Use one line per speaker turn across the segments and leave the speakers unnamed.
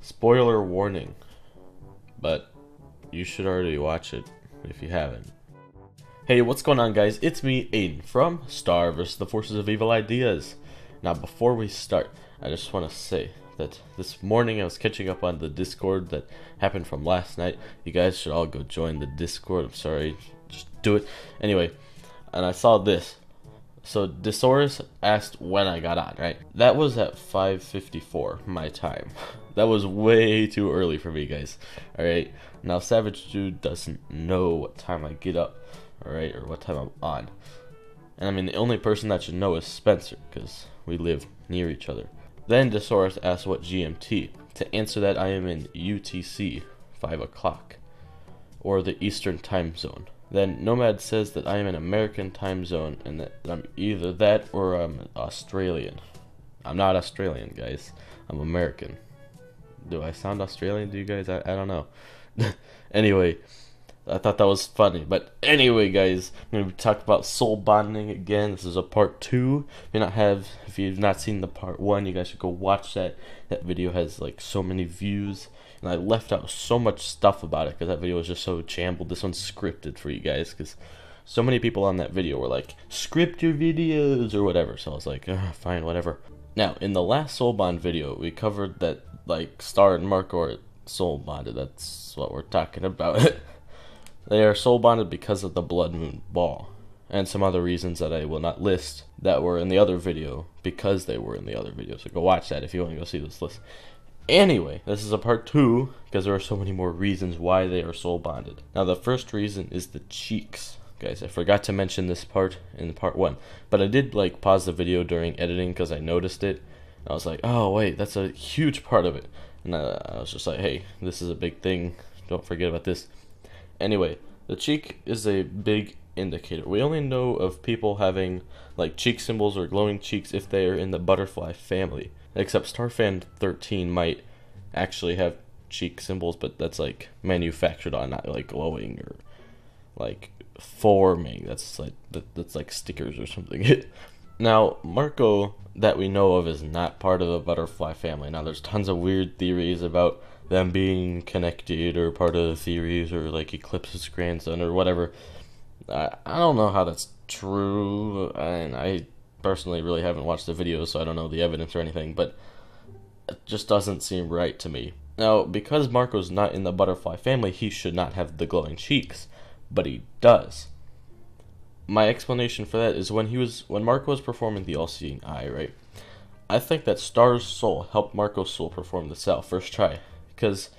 Spoiler warning, but you should already watch it if you haven't. Hey, what's going on, guys? It's me, Aiden, from Star vs. the Forces of Evil Ideas. Now, before we start, I just want to say that this morning I was catching up on the Discord that happened from last night. You guys should all go join the Discord. I'm sorry, just do it. Anyway, and I saw this. So, Disaurus asked when I got on, right? That was at 5:54 my time. That was way too early for me, guys. Alright, now Savage Dude doesn't know what time I get up, alright, or what time I'm on. And I mean, the only person that should know is Spencer, because we live near each other. Then Disaurus asked what GMT. To answer that, I am in UTC, 5 o'clock, or the Eastern Time Zone. Then Nomad says that I am in American time zone and that I'm either that or I'm Australian. I'm not Australian, guys. I'm American. Do I sound Australian to you guys? I don't know. Anyway, I thought that was funny. But anyway, guys, I'm going to talk about soul bonding again. This is a part 2. If you've not seen the part 1, you guys should go watch that. That video has like so many views. And I left out so much stuff about it because that video was just so jumbled. This one's scripted for you guys because so many people on that video were like, script your videos or whatever. So I was like, fine, whatever. Now, in the last Soul Bond video, we covered that like Star and Marco are soul bonded. That's what we're talking about. They are soul bonded because of the Blood Moon Ball. And some other reasons that I will not list that were in the other video because they were in the other video. So go watch that if you want to go see this list. Anyway, this is a part 2 because there are so many more reasons why they are soul bonded. Now, the first reason is the cheeks. Guys, I forgot to mention this part in part 1, but I did like pause the video during editing because I noticed it. I was like, oh wait, that's a huge part of it. And I was just like, hey, this is a big thing. Don't forget about this. Anyway, the cheek is a big indicator. We only know of people having like cheek symbols or glowing cheeks if they are in the butterfly family. Except Starfan 13 might actually have cheek symbols, but that's like manufactured on, not like glowing or like forming. That's like stickers or something. Now, Marco that we know of is not part of the butterfly family. Now, there's tons of weird theories about them being connected or part of the theories or like Eclipse's grandson or whatever. I don't know how that's true, and I personally really haven't watched the videos, so I don't know the evidence or anything, but it just doesn't seem right to me. Now, because Marco's not in the butterfly family, he should not have the glowing cheeks, but he does. My explanation for that is when Marco was performing the all-seeing eye, right? I think that Star's soul helped Marco's soul perform the cell first try, because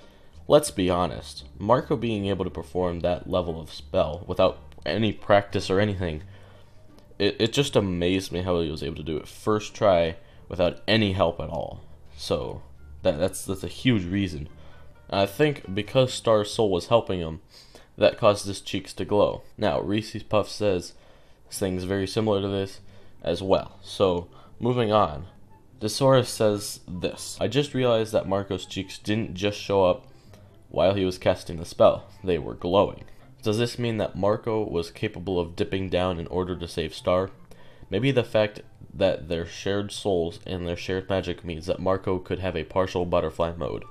let's be honest, Marco being able to perform that level of spell without any practice or anything, it just amazed me how he was able to do it first try without any help at all. So that's a huge reason. And I think because Star's soul was helping him, that caused his cheeks to glow. Now, Reese's Puff says things very similar to this as well. So moving on, Disaurus says this: I just realized that Marco's cheeks didn't just show up while he was casting the spell; they were glowing. Does this mean that Marco was capable of dipping down in order to save Star? Maybe the fact that they're shared souls and their shared magic means that Marco could have a partial butterfly mode.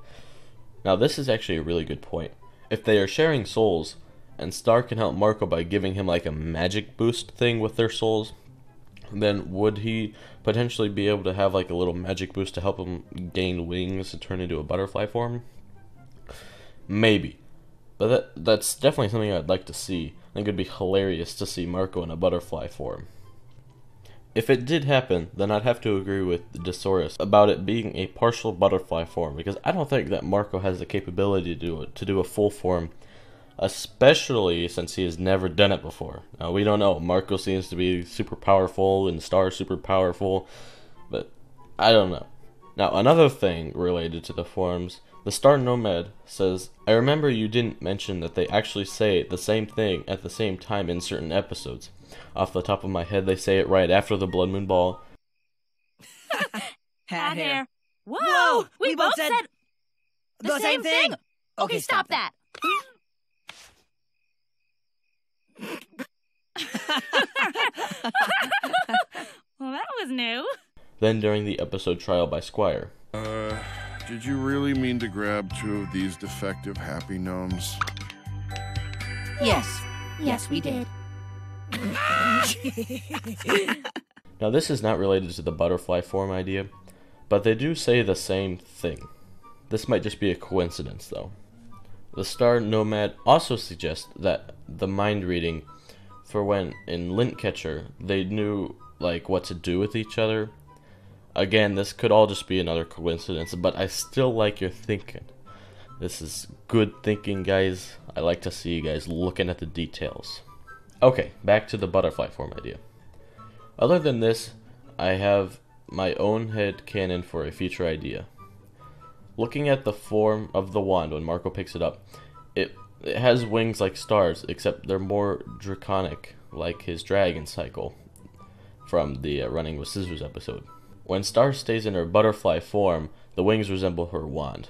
Now, this is actually a really good point. If they are sharing souls, and Star can help Marco by giving him like a magic boost thing with their souls, then would he potentially be able to have like a little magic boost to help him gain wings and turn into a butterfly form? Maybe. But that's definitely something I'd like to see. I think it'd be hilarious to see Marco in a butterfly form. If it did happen, then I'd have to agree with Disaurus about it being a partial butterfly form, because I don't think that Marco has the capability to do a full form, especially since he has never done it before. Now, we don't know. Marco seems to be super powerful and Star super powerful, but I don't know. Now, another thing related to the forms, the Star Nomad says, I remember you didn't mention that they actually say the same thing at the same time in certain episodes. Off the top of my head, they say it right after the Blood Moon Ball.
Hat hair. Whoa! We both said the same thing! Okay, stop that.
Well, that was new.
Then during the episode Trial by Squire.
Did you really mean to grab 2 of these defective happy gnomes?
Yes. Yes, we did.
Now this is not related to the butterfly form idea, but they do say the same thing. This might just be a coincidence though. The Star Nomad also suggests that the mind reading for when in Lintcatcher they knew like what to do with each other. Again, this could all just be another coincidence, but I still like your thinking. This is good thinking, guys. I like to see you guys looking at the details. Okay, back to the butterfly form idea. Other than this, I have my own head canon for a future idea. Looking at the form of the wand when Marco picks it up, it has wings like stars, except they're more draconic, like his dragon cycle from the Running with Scissors episode. When Star stays in her butterfly form, the wings resemble her wand.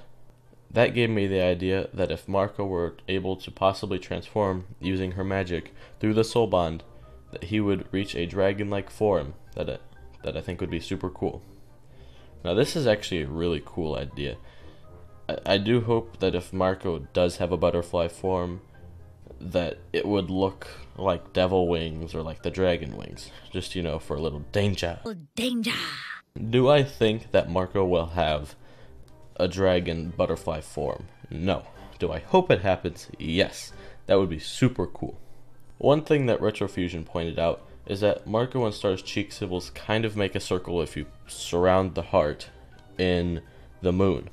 That gave me the idea that if Marco were able to possibly transform using her magic through the soul bond, that he would reach a dragon-like form that I think would be super cool. Now this is actually a really cool idea. I do hope that if Marco does have a butterfly form, that it would look like devil wings or like the dragon wings. Just, you know, for a little danger.
Danger.
Do I think that Marco will have a dragon butterfly form? No. Do I hope it happens? Yes. That would be super cool. One thing that Retrofusion pointed out is that Marco and Star's cheek symbols kind of make a circle if you surround the heart in the moon.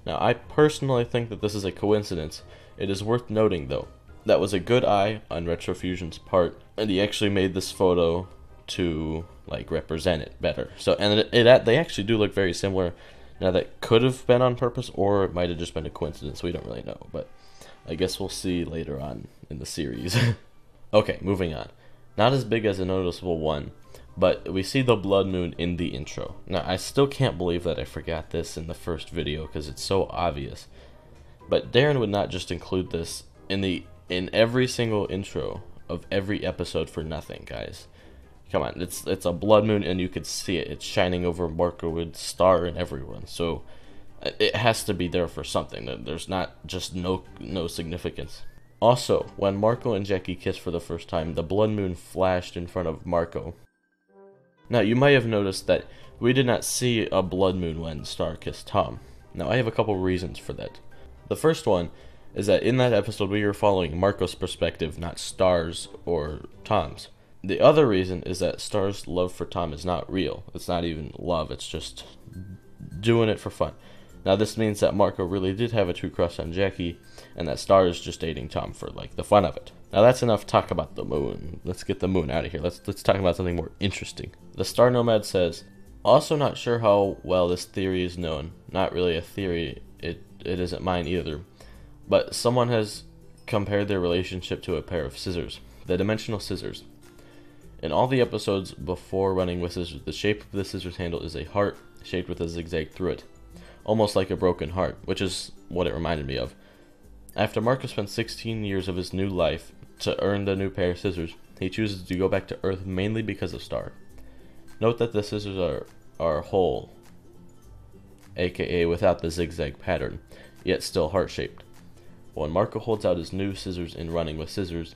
Now, I personally think that this is a coincidence. It is worth noting, though, that was a good eye on Retrofusion's part, and he actually made this photo to like represent it better. So, and they actually do look very similar. Now, that could have been on purpose, or it might have just been a coincidence. We don't really know, but I guess we'll see later on in the series. Okay, moving on. Not as big as a noticeable one, but we see the blood moon in the intro. Now, I still can't believe that I forgot this in the first video because it's so obvious. But Darren would not just include this in every single intro of every episode for nothing, guys. Come on, it's a blood moon and you could see it. It's shining over Marco and Star and everyone. So it has to be there for something. There's not just no significance. Also, when Marco and Jackie kissed for the first time, the blood moon flashed in front of Marco. Now, you might have noticed that we did not see a blood moon when Star kissed Tom. Now, I have a couple reasons for that. The first one is that in that episode we were following Marco's perspective, not Star's or Tom's. The other reason is that Star's love for Tom is not real. It's not even love, it's just doing it for fun. Now this means that Marco really did have a true crush on Jackie, and that Star is just dating Tom for like the fun of it. Now that's enough talk about the moon. Let's get the moon out of here. Let's talk about something more interesting. The Star Nomad says, also not sure how well this theory is known. Not really a theory, it isn't mine either. But someone has compared their relationship to a pair of scissors. The dimensional scissors. In all the episodes before Running with Scissors, the shape of the scissors handle is a heart shaped with a zigzag through it. Almost like a broken heart, which is what it reminded me of. After Marco spent 16 years of his new life to earn the new pair of scissors, he chooses to go back to Earth mainly because of Star. Note that the scissors are whole, aka without the zigzag pattern, yet still heart-shaped. When Marco holds out his new scissors in Running with Scissors,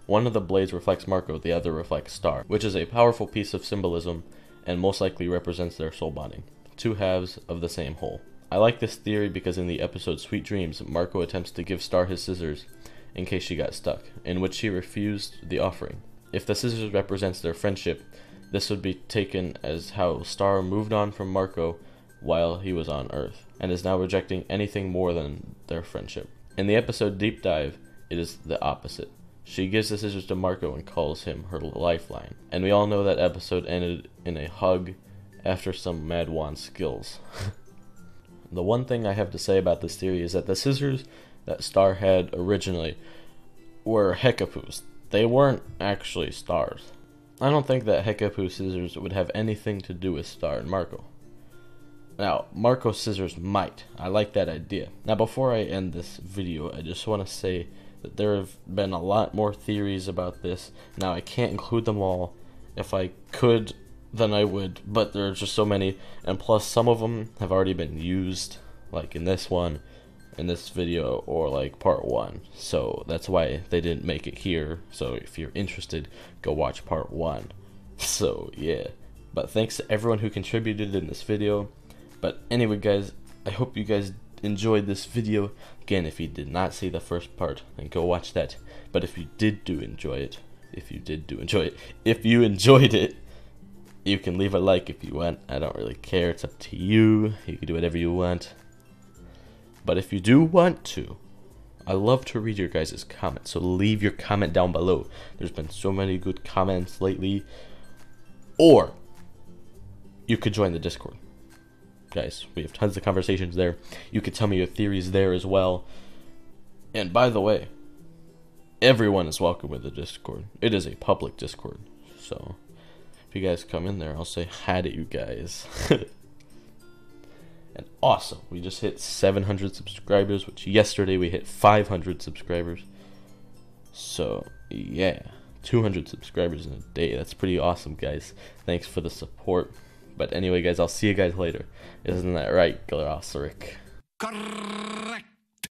one of the blades reflects Marco, the other reflects Star, which is a powerful piece of symbolism and most likely represents their soul bonding. Two halves of the same whole. I like this theory because in the episode Sweet Dreams, Marco attempts to give Star his scissors in case she got stuck, in which she refused the offering. If the scissors represents their friendship, this would be taken as how Star moved on from Marco while he was on Earth, and is now rejecting anything more than their friendship. In the episode Deep Dive, it is the opposite. She gives the scissors to Marco and calls him her lifeline. And we all know that episode ended in a hug after some Mad Wand skills. The one thing I have to say about this theory is that the scissors that Star had originally were Hekapoo's. They weren't actually Star's. I don't think that Hekapoo's scissors would have anything to do with Star and Marco. Now, Marco's scissors might. I like that idea. Now, before I end this video, I just want to say that there have been a lot more theories about this. Now, I can't include them all. If I could, then I would, but there are just so many, and plus some of them have already been used like in this one, in this video, or like part 1. So that's why they didn't make it here. So if you're interested, go watch part 1. So yeah, but thanks to everyone who contributed in this video. But anyway guys, I hope you guys enjoyed this video. Again, if you did not see the first part, then go watch that. But if you enjoyed it, you can leave a like if you want. I don't really care, it's up to you. You can do whatever you want. But if you do want to, I love to read your guys' comments, so leave your comment down below. There's been so many good comments lately. Or you could join the Discord. Guys, we have tons of conversations there. You could tell me your theories there as well. And by the way, everyone is welcome with the Discord. It is a public Discord. So if you guys come in there, I'll say hi to you guys. And awesome, we just hit 700 subscribers, which yesterday we hit 500 subscribers. So yeah, 200 subscribers in a day. That's pretty awesome, guys. Thanks for the support. But anyway, guys, I'll see you guys later. Isn't that right, Glosaric?
Correct.